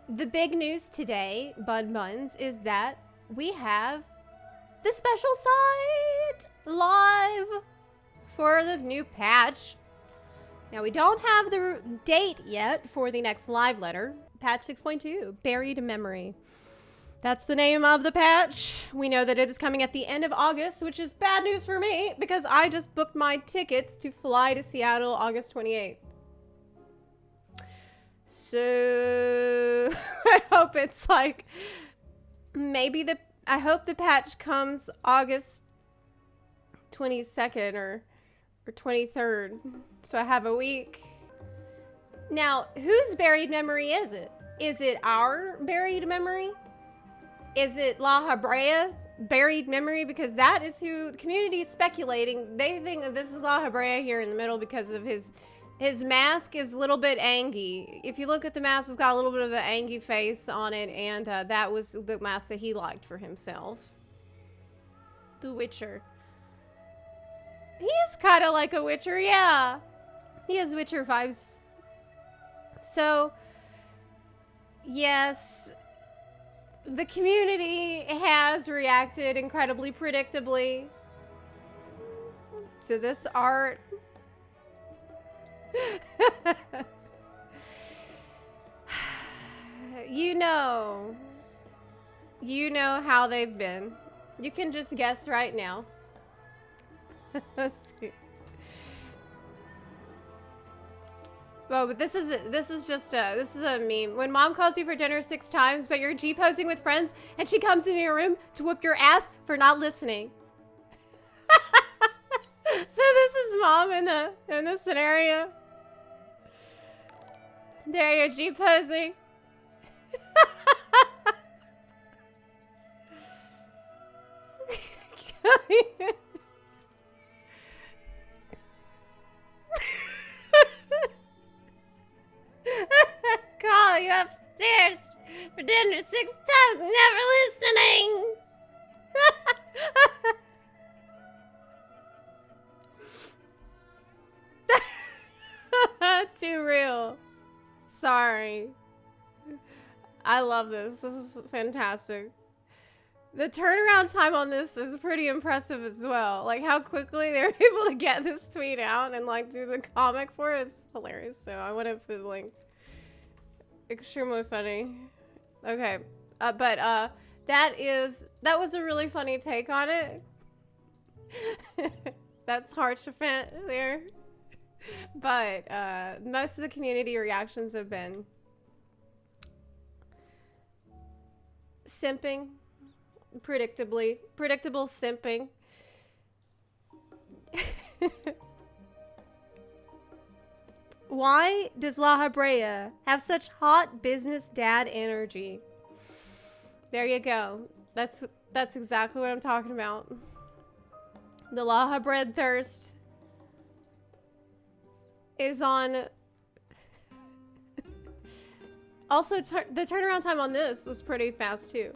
The big news today, Bun Buns, is that we have the special site live for the new patch. Now, we don't have the date yet for the next live letter. Patch 6.2, Buried Memory. That's the name of the patch. We know that it is coming at the end of August, which is bad news for me because I just booked my tickets to fly to Seattle August 28th. So I hope it's like I hope the patch comes August 22nd or 23rd. So I have a week. Now, whose buried memory is it? Is it our buried memory? Is it Lahabrea's buried memory? Because that is who the community is speculating. They think that this is Lahabrea here in the middle because of his mask is a little bit angy. If you look at the mask, it's got a little bit of the angy face on it, and that was the mask that he liked for himself. The Witcher. He is kind of like a Witcher, yeah. He has Witcher vibes. So, yes, the community has reacted incredibly predictably to this art. You know how they've been. You can just guess right now. Let's see. Oh, but this is a meme. When mom calls you for dinner 6 times, but you're G-posing with friends, and she comes into your room to whoop your ass for not listening. So this is mom in the scenario. There you're G-posing. Call you upstairs for dinner 6 times, never listening. Too real. Sorry. I love this. This is fantastic. The turnaround time on this is pretty impressive as well. Like how quickly they were able to get this tweet out and like do the comic for it is hilarious. So I would have been like extremely funny. Okay. But that was a really funny take on it. That's harsh offense there. But most of the community reactions have been simping, predictable simping. Why does Lahabrea have such hot business dad energy? There you go. That's exactly what I'm talking about. The Lahabrea thirst is on. Also, the turnaround time on this was pretty fast too.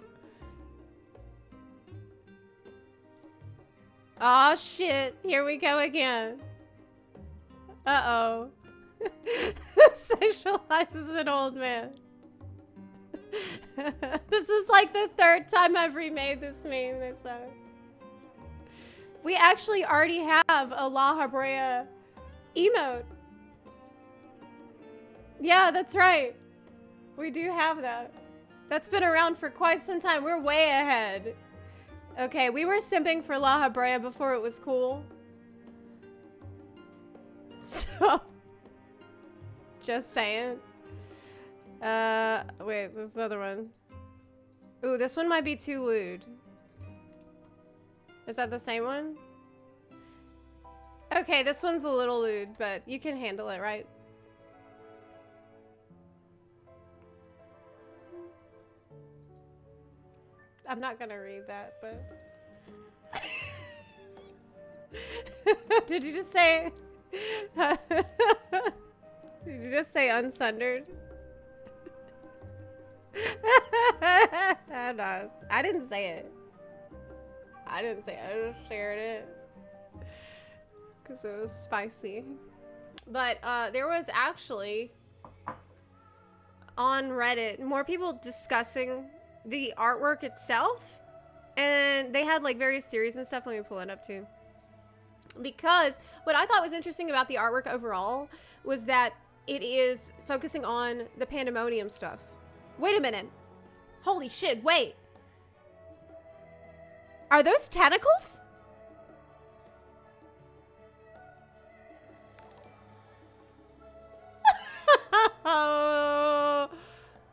Aw, shit. Here we go again. Uh-oh. Sexualizes an old man. This is like the 3rd time I've remade this meme. They said. We actually already have a Lahabrea emote. Yeah, that's right. We do have that. That's been around for quite some time. We're way ahead. Okay, we were simping for Lahabrea before it was cool. So, just saying. Wait, this other one. Ooh, this one might be too lewd. Is that the same one? Okay, this one's a little lewd, but you can handle it, right? I'm not gonna read that, but... Did you just say... Did you just say unsundered? I didn't say it. I didn't say it. I just shared it. Because it was spicy. But there was actually on Reddit more people discussing the artwork itself. And they had like various theories and stuff. Let me pull it up too. Because what I thought was interesting about the artwork overall was that it is focusing on the Pandemonium stuff. Wait a minute. Holy shit, wait. Are those tentacles? Oh,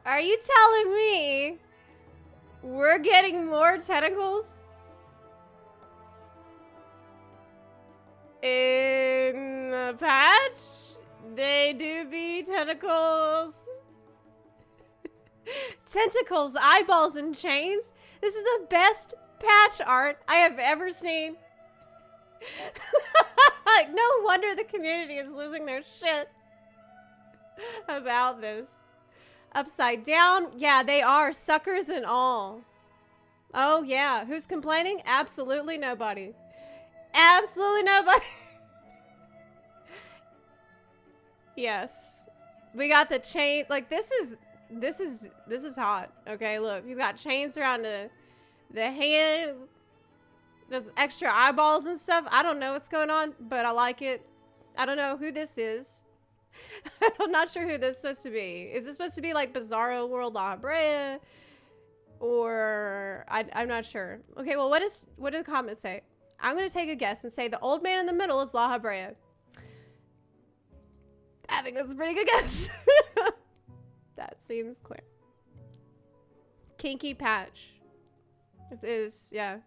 are you telling me we're getting more tentacles in the patch? They do be tentacles. Tentacles, eyeballs, and chains. This is the best patch art I have ever seen. No wonder the community is losing their shit about this. Upside down? Yeah, they are. Suckers and all. Oh, yeah. Who's complaining? Absolutely nobody. Absolutely nobody. Yes. We got the chain. Like, this is hot. Okay, look. He's got chains around the hands. There's extra eyeballs and stuff. I don't know what's going on, but I like it. I don't know who this is. I'm not sure who this is supposed to be. Is this supposed to be like Bizarro World Lahabrea? Or I'm not sure. Okay, well, what do the comments say? I'm gonna take a guess and say the old man in the middle is Lahabrea. I think that's a pretty good guess. That seems clear. Kinky patch. It is, yeah.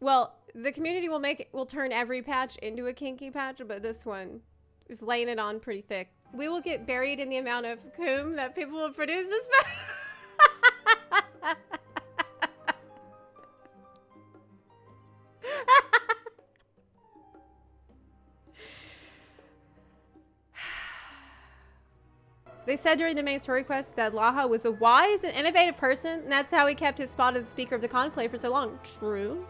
Well, the community will turn every patch into a kinky patch, but this one is laying it on pretty thick. We will get buried in the amount of coom that people will produce this patch. They said during the main story quest that Laha was a wise and innovative person, and that's how he kept his spot as Speaker of the Conclave for so long. True.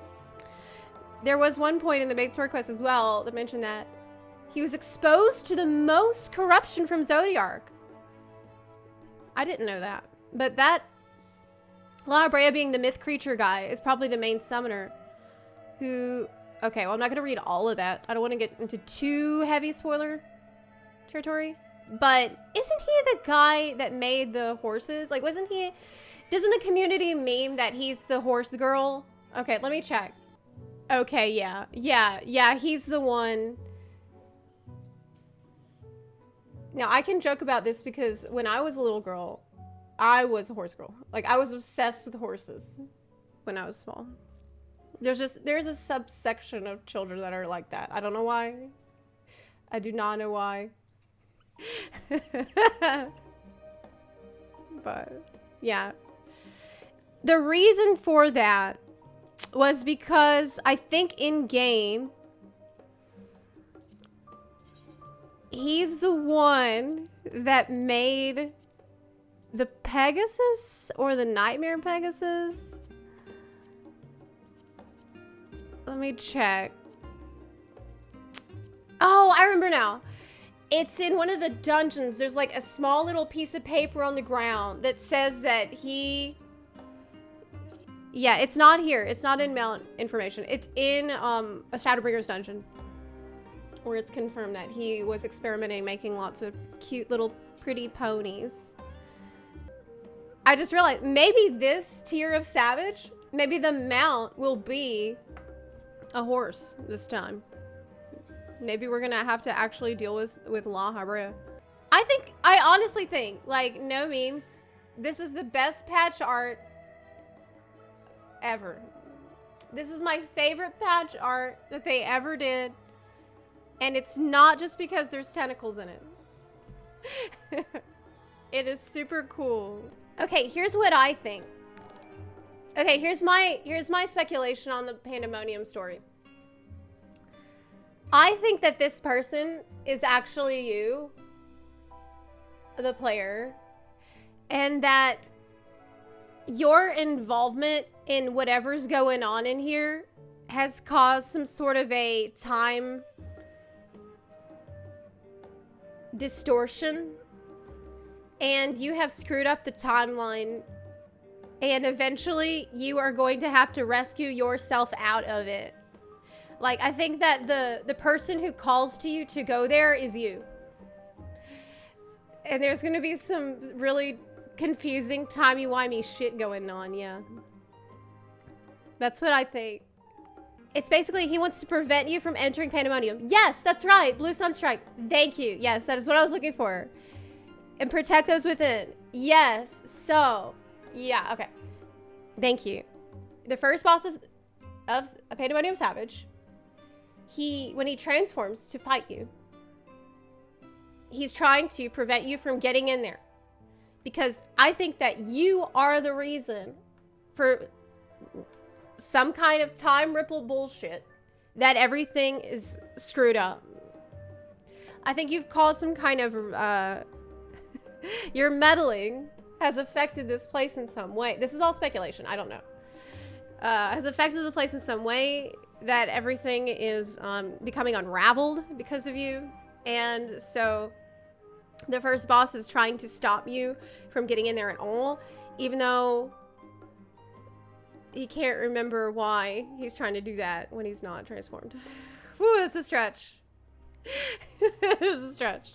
There was one point in the main story quest as well that mentioned that he was exposed to the most corruption from Zodiark. I didn't know that. But that Lahabrea being the myth creature guy is probably the main summoner who... Okay, well, I'm not going to read all of that. I don't want to get into too heavy spoiler territory. But isn't he the guy that made the horses? Like, wasn't he... Doesn't the community meme that he's the horse girl? Okay, let me check. Okay, yeah. Yeah, he's the one... Now, I can joke about this because when I was a little girl, I was a horse girl. Like, I was obsessed with horses when I was small. There's a subsection of children that are like that. I don't know why. I do not know why. But, yeah. The reason for that was because I think in-game, he's the one that made the Pegasus or the Nightmare Pegasus. Let me check. Oh, I remember now. It's in one of the dungeons. There's like a small little piece of paper on the ground that says that he... Yeah, it's not here. It's not in Mount Information. It's in a Shadowbringer's dungeon, where it's confirmed that he was experimenting, making lots of cute little pretty ponies. I just realized maybe this tier of Savage, maybe the mount will be a horse this time. Maybe we're gonna have to actually deal with Lahabrea. I honestly think, like, no memes, this is the best patch art ever. This is my favorite patch art that they ever did. And it's not just because there's tentacles in it. It is super cool. Okay, here's what I think. Okay, here's my speculation on the Pandemonium story. I think that this person is actually you, the player, and that your involvement in whatever's going on in here has caused some sort of a time distortion, And you have screwed up the timeline. And eventually, you are going to have to rescue yourself out of it. Like, I think that the person who calls to you to go there is you. And there's going to be some really confusing timey-wimey shit going on, yeah. That's what I think. It's basically he wants to prevent you from entering Pandemonium. Yes, that's right. Blue Sunstrike. Thank you. Yes, that is what I was looking for. And protect those within. Yes. So, yeah, okay. Thank you. The first boss of a Pandemonium Savage, when he transforms to fight you, he's trying to prevent you from getting in there. Because I think that you are the reason for some kind of time ripple bullshit that everything is screwed up. I think you've caused some kind of, your meddling has affected this place in some way. This is all speculation, I don't know. Has affected the place in some way that everything is becoming unraveled because of you. And so the first boss is trying to stop you from getting in there at all, even though he can't remember why he's trying to do that when he's not transformed. Whew, that's a stretch. It's a stretch.